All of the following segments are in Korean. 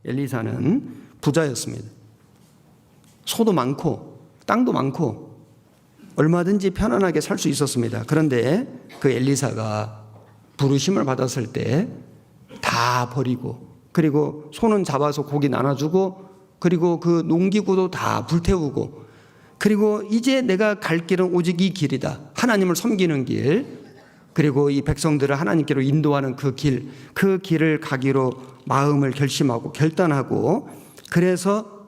엘리사는 부자였습니다. 소도 많고 땅도 많고 얼마든지 편안하게 살 수 있었습니다. 그런데 그 엘리사가 부르심을 받았을 때 다 버리고, 그리고 소는 잡아서 고기 나눠주고, 그리고 그 농기구도 다 불태우고, 그리고 이제 내가 갈 길은 오직 이 길이다. 하나님을 섬기는 길, 그리고 이 백성들을 하나님께로 인도하는 그 길을 가기로 마음을 결심하고 결단하고, 그래서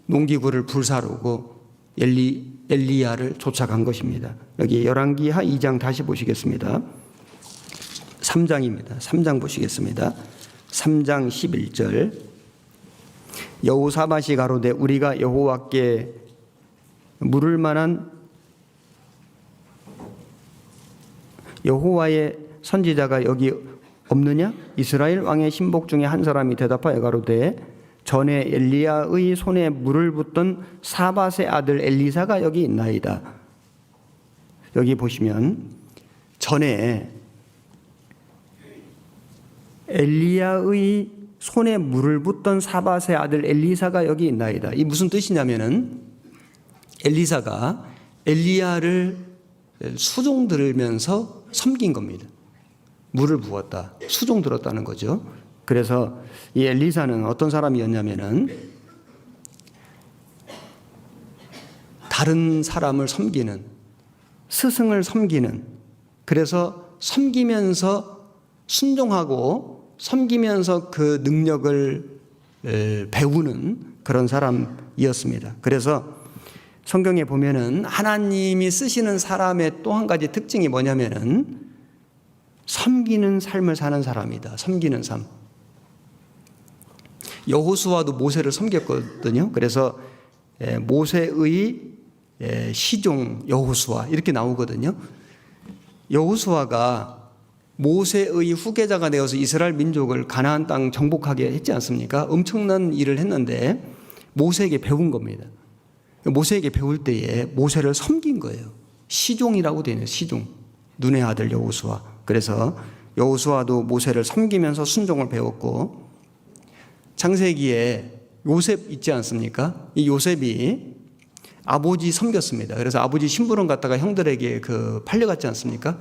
농기구를 불사르고 엘리야를 쫓아간 것입니다. 여기 열왕기하 2장 다시 보시겠습니다. 3장입니다. 3장 보시겠습니다. 3장 11절. 여호사밧이 가로되 우리가 여호와께 물을 만한 여호와의 선지자가 여기 없느냐? 이스라엘 왕의 신복 중에 한 사람이 대답하여 가로되 전에 엘리야의 손에 물을 붓던 사밧의 아들 엘리사가 여기 있나이다. 여기 보시면 전에 엘리야의 손에 물을 붓던 사밧의 아들 엘리사가 여기 있나이다. 이 무슨 뜻이냐면은 엘리사가 엘리야를 수종 들으면서 섬긴 겁니다. 물을 부었다, 수종 들었다는 거죠. 그래서 이 엘리사는 어떤 사람이었냐면은 다른 사람을 섬기는, 스승을 섬기는, 그래서 섬기면서 순종하고 섬기면서 그 능력을 배우는 그런 사람이었습니다. 그래서 성경에 보면은 하나님이 쓰시는 사람의 또 한 가지 특징이 뭐냐면은 섬기는 삶을 사는 사람이다. 섬기는 삶. 여호수아도 모세를 섬겼거든요. 그래서 모세의 시종 여호수아 이렇게 나오거든요. 여호수아가 모세의 후계자가 되어서 이스라엘 민족을 가나안 땅 정복하게 했지 않습니까? 엄청난 일을 했는데 모세에게 배운 겁니다. 모세에게 배울 때에 모세를 섬긴 거예요. 시종이라고 되어 있네요. 시종. 눈의 아들 여호수아. 그래서 여호수아도 모세를 섬기면서 순종을 배웠고, 창세기에 요셉 있지 않습니까? 이 요셉이 아버지 섬겼습니다. 그래서 아버지 심부름 갔다가 형들에게 팔려갔지 않습니까?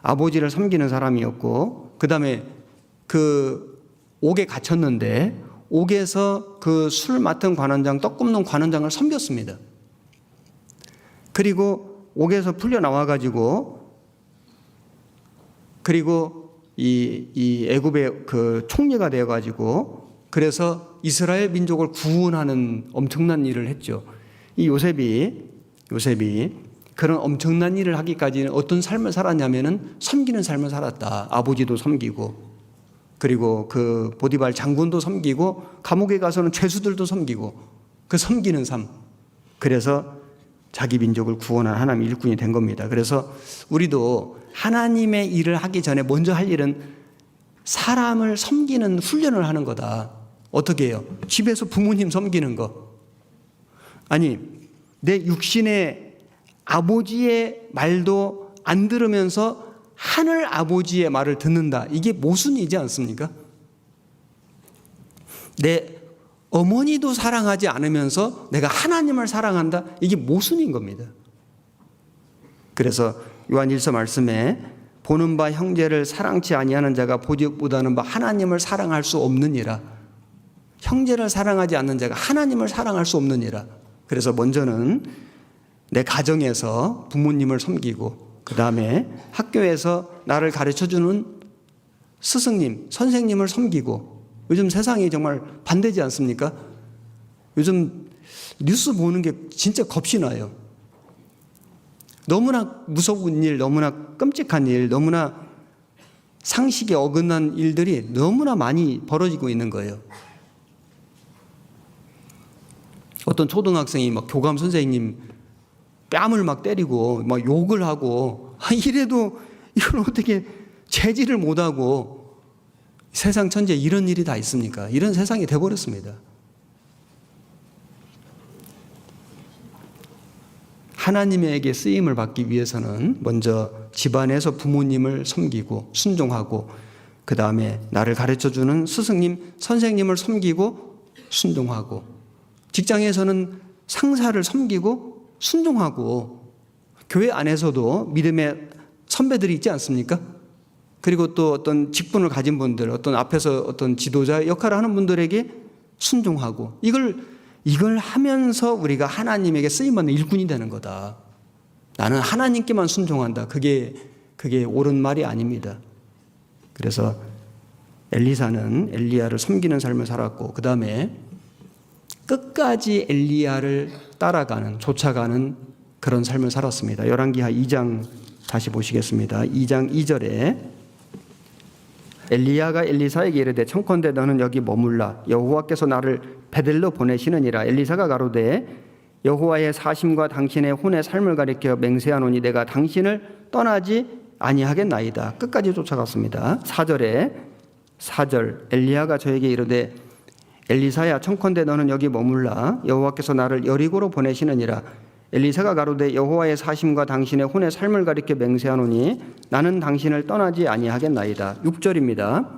아버지를 섬기는 사람이었고, 그 다음에 옥에 갇혔는데 옥에서 술 맡은 관원장, 떡 굽는 관원장을 섬겼습니다. 그리고 옥에서 풀려 나와가지고, 그리고 이 애굽의 총리가 되어가지고, 그래서 이스라엘 민족을 구원하는 엄청난 일을 했죠. 이 요셉이 그런 엄청난 일을 하기까지는 어떤 삶을 살았냐면은 섬기는 삶을 살았다. 아버지도 섬기고, 그리고 보디발 장군도 섬기고, 감옥에 가서는 죄수들도 섬기고, 그 섬기는 삶. 그래서 자기 민족을 구원한 하나님의 일꾼이 된 겁니다. 그래서 우리도 하나님의 일을 하기 전에 먼저 할 일은 사람을 섬기는 훈련을 하는 거다. 어떻게 해요? 집에서 부모님 섬기는 거. 아니, 내 육신의 아버지의 말도 안 들으면서 하늘 아버지의 말을 듣는다. 이게 모순이지 않습니까? 내 어머니도 사랑하지 않으면서 내가 하나님을 사랑한다. 이게 모순인 겁니다. 그래서 요한 1서 말씀에 보는 바 형제를 사랑치 아니하는 자가 보지 못하는 바 하나님을 사랑할 수 없느니라. 형제를 사랑하지 않는 자가 하나님을 사랑할 수 없느니라. 그래서 먼저는 내 가정에서 부모님을 섬기고, 그 다음에 학교에서 나를 가르쳐주는 스승님, 선생님을 섬기고. 요즘 세상이 정말 반대지 않습니까? 요즘 뉴스 보는 게 진짜 겁이 나요. 너무나 무서운 일, 너무나 끔찍한 일, 너무나 상식에 어긋난 일들이 너무나 많이 벌어지고 있는 거예요. 어떤 초등학생이 교감 선생님 뺨을 때리고 욕을 하고, 이래도 이걸 어떻게 제지를 못하고, 세상 천지에 이런 일이 다 있습니까? 이런 세상이 돼버렸습니다. 하나님에게 쓰임을 받기 위해서는 먼저 집안에서 부모님을 섬기고 순종하고, 그 다음에 나를 가르쳐주는 스승님, 선생님을 섬기고 순종하고, 직장에서는 상사를 섬기고 순종하고, 교회 안에서도 믿음의 선배들이 있지 않습니까? 그리고 또 어떤 직분을 가진 분들, 어떤 앞에서 어떤 지도자 역할을 하는 분들에게 순종하고, 이걸 하면서 우리가 하나님에게 쓰임받는 일꾼이 되는 거다. 나는 하나님께만 순종한다. 그게 옳은 말이 아닙니다. 그래서 엘리사는 엘리야를 섬기는 삶을 살았고, 그 다음에 끝까지 엘리야를 따라가는, 쫓아가는 그런 삶을 살았습니다. 열왕기하 2장 다시 보시겠습니다. 2장 2절에 엘리야가 엘리사에게 이르되 청컨대 너는 여기 머물라. 여호와께서 나를 베델로 보내시느니라. 엘리사가 가로되 여호와의 사심과 당신의 혼의 삶을 가리켜 맹세하노니 내가 당신을 떠나지 아니하겠나이다. 끝까지 쫓아갔습니다. 4절 엘리야가 저에게 이르되 엘리사야 청컨대 너는 여기 머물라. 여호와께서 나를 여리고로 보내시느니라. 엘리사가 가로되 여호와의 사심과 당신의 혼의 삶을 가리켜 맹세하노니 나는 당신을 떠나지 아니하겠나이다. 6절입니다.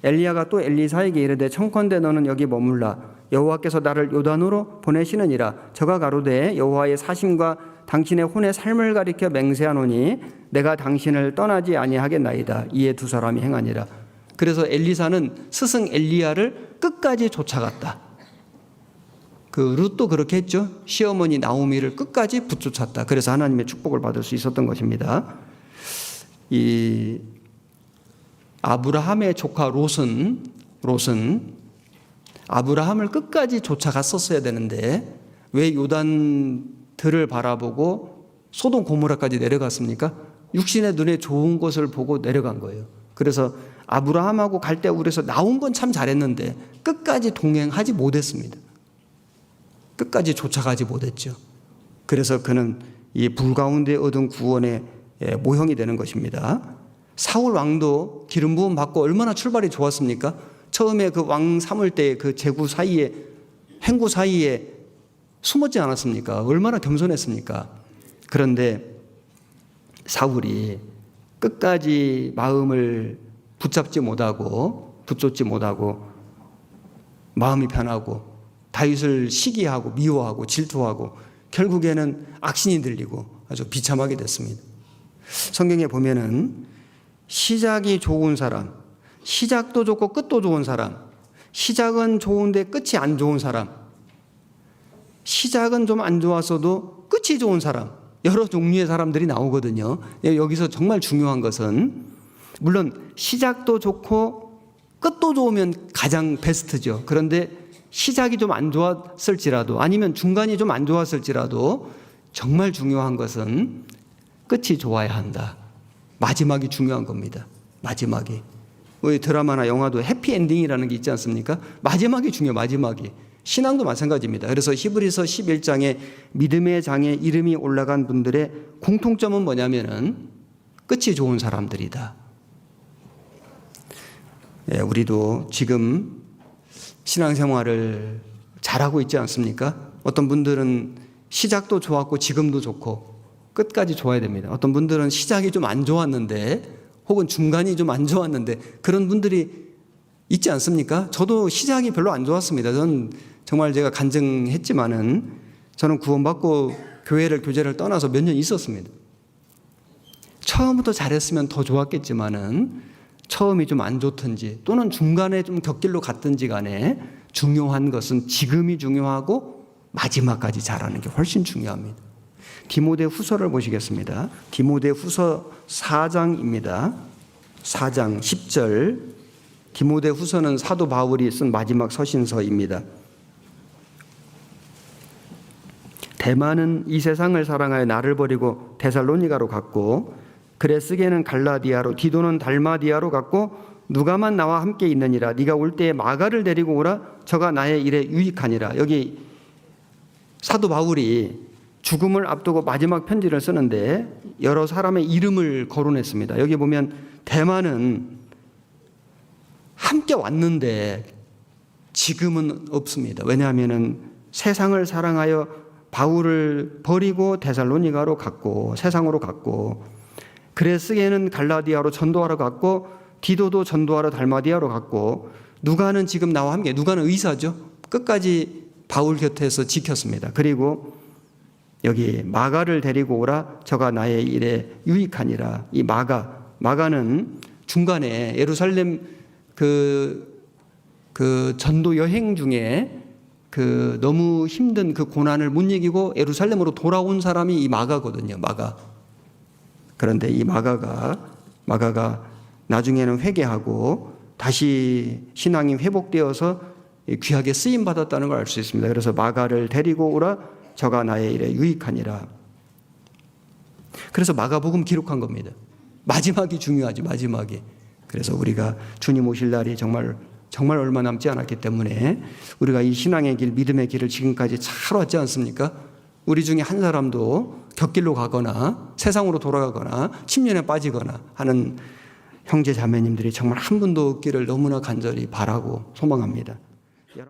엘리야가 또 엘리사에게 이르되 청컨대 너는 여기 머물라. 여호와께서 나를 요단으로 보내시느니라. 저가 가로되 여호와의 사심과 당신의 혼의 삶을 가리켜 맹세하노니 내가 당신을 떠나지 아니하겠나이다. 이에 두 사람이 행하니라. 그래서 엘리사는 스승 엘리야를 끝까지 쫓아갔다. 그 룻도 그렇게 했죠. 시어머니 나오미를 끝까지 붙쫓았다. 그래서 하나님의 축복을 받을 수 있었던 것입니다. 이 아브라함의 조카 롯은 아브라함을 끝까지 쫓아갔었어야 되는데 왜 요단들을 바라보고 소돔 고모라까지 내려갔습니까? 육신의 눈에 좋은 것을 보고 내려간 거예요. 그래서 아브라함하고 갈대우르에서 나온 건 참 잘했는데 끝까지 동행하지 못했습니다. 끝까지 쫓아가지 못했죠. 그래서 그는 이 불 가운데 얻은 구원의 모형이 되는 것입니다. 사울 왕도 기름 부음 받고 얼마나 출발이 좋았습니까? 처음에 그 왕 삼을 때 그 제구 사이에, 행구 사이에 숨었지 않았습니까? 얼마나 겸손했습니까? 그런데 사울이 끝까지 마음을 붙잡지 못하고 붙잡지 못하고 마음이 편하고 다윗을 시기하고 미워하고 질투하고 결국에는 악신이 들리고 아주 비참하게 됐습니다. 성경에 보면은 시작이 좋은 사람, 시작도 좋고 끝도 좋은 사람, 시작은 좋은데 끝이 안 좋은 사람, 시작은 좀 안 좋았어도 끝이 좋은 사람, 여러 종류의 사람들이 나오거든요. 여기서 정말 중요한 것은 물론 시작도 좋고 끝도 좋으면 가장 베스트죠. 그런데 시작이 좀 안 좋았을지라도 아니면 중간이 좀 안 좋았을지라도 정말 중요한 것은 끝이 좋아야 한다. 마지막이 중요한 겁니다. 마지막이. 우리 드라마나 영화도 해피엔딩이라는 게 있지 않습니까? 마지막이 중요해요. 마지막이. 신앙도 마찬가지입니다. 그래서 히브리서 11장에 믿음의 장에 이름이 올라간 분들의 공통점은 뭐냐면은 끝이 좋은 사람들이다. 예, 우리도 지금 신앙생활을 잘하고 있지 않습니까? 어떤 분들은 시작도 좋았고 지금도 좋고 끝까지 좋아야 됩니다. 어떤 분들은 시작이 좀 안 좋았는데 혹은 중간이 좀 안 좋았는데 그런 분들이 있지 않습니까? 저도 시작이 별로 안 좋았습니다. 저는 정말 제가 간증했지만은 저는 구원받고 교제를 떠나서 몇 년 있었습니다. 처음부터 잘했으면 더 좋았겠지만은 처음이 좀 안 좋든지 또는 중간에 좀 곁길로 갔든지 간에 중요한 것은 지금이 중요하고 마지막까지 잘하는 게 훨씬 중요합니다. 디모데 후서를 보시겠습니다. 디모데 후서 4장입니다. 4장 10절. 디모데 후서는 사도 바울이 쓴 마지막 서신서입니다. 대만은 이 세상을 사랑하여 나를 버리고 데살로니가로 갔고 그레스게는 갈라디아로 디도는 달마디아로 갔고 누가만 나와 함께 있느니라. 네가 올 때에 마가를 데리고 오라. 저가 나의 일에 유익하니라. 여기 사도 바울이 죽음을 앞두고 마지막 편지를 쓰는데 여러 사람의 이름을 거론했습니다. 여기 보면 대만은 함께 왔는데 지금은 없습니다. 왜냐하면 세상을 사랑하여 바울을 버리고 데살로니가로 갔고 세상으로 갔고 그레스게는 갈라디아로 전도하러 갔고 디도도 전도하러 달마디아로 갔고 누가는 지금 나와 함께, 누가는 의사죠. 끝까지 바울 곁에서 지켰습니다. 그리고 여기 마가를 데리고 오라. 저가 나의 일에 유익하니라. 이 마가는 중간에 예루살렘 그 전도 여행 중에 그 너무 힘든 그 고난을 못 이기고 예루살렘으로 돌아온 사람이 이 마가거든요. 마가. 그런데 이 마가가 나중에는 회개하고 다시 신앙이 회복되어서 귀하게 쓰임 받았다는 걸 알 수 있습니다. 그래서 마가를 데리고 오라. 저가 나의 일에 유익하니라. 그래서 마가복음 기록한 겁니다. 마지막이 중요하지, 마지막이. 그래서 우리가 주님 오실 날이 정말 얼마 남지 않았기 때문에 우리가 이 신앙의 길, 믿음의 길을 지금까지 잘 왔지 않습니까? 우리 중에 한 사람도 곁길로 가거나 세상으로 돌아가거나 침륜에 빠지거나 하는 형제 자매님들이 정말 한 분도 없기를 너무나 간절히 바라고 소망합니다.